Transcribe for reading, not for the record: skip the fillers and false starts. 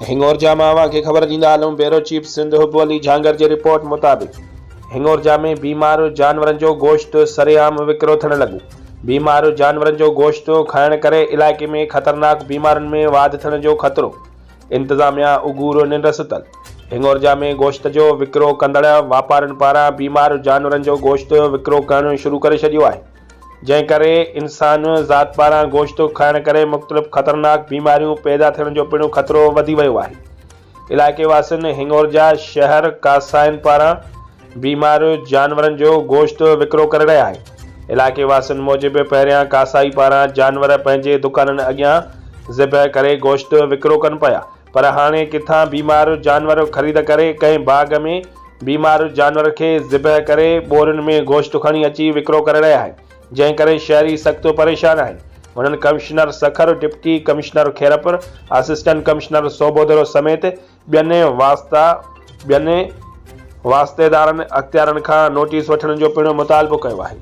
हिंगोर मावा के खबर ॾींदा हलूं। ब्यूरो चीफ सिंध हुब अली झांगर जी रिपोर्ट मुताबिक़ हिंगोर में बीमार जानवरनि जो गोश्त सरेआम विकिरो थियण लॻो। बीमार जानवरनि जो गोश्त खाइण करे इलाइक़े में ख़तरनाक बीमारियुनि में वाध थियण जो ख़तरो। इंतज़ामिया उगूर निंड सुतल। हिंगोर में गोश्त जो विकिरो कंदड़ वापारियुनि पारां बीमार जानवरनि जो गोश्त विकिरो करणु शुरू करे छॾियो आहे, जंहिं करे इंसान ज़ात पारां गोश्त खाइण करे मुख़्तलिफ़ ख़तरनाक बीमारियूं पैदा थियण जो पिणु ख़तरो वधी वियो आहे। इलाइक़े वासियुनि हिंगोर शहर कासाइन पारां बीमार जानवरनि जो गोश्त विकिरो करे रहिया आहिनि। इलाइक़े वासियुनि मूजिबि पहिरियां कासाई पारां जानवर पंहिंजे दुकाननि अॻियां ज़िबह करे गोश्त विकिरो कनि पिया, पर हाणे किथां बीमार जानवर ख़रीद करे कंहिं बाग़ में बीमार जानवर खे ज़िबह करे ॿोरियुनि में गोश्त खणी अची विकिरो करे रहिया आहिनि, जंहिं करे शहरी सख़्त परेशान आहिनि। उन्हनि commissioner Sukkur, deputy commissioner Khairpur, assistant commissioner Sobhodero समेत ॿियनि वास्तेदारनि अख़्तियारनि खां नोटिस वठण जो पिणु मुतालबो कयो आहे।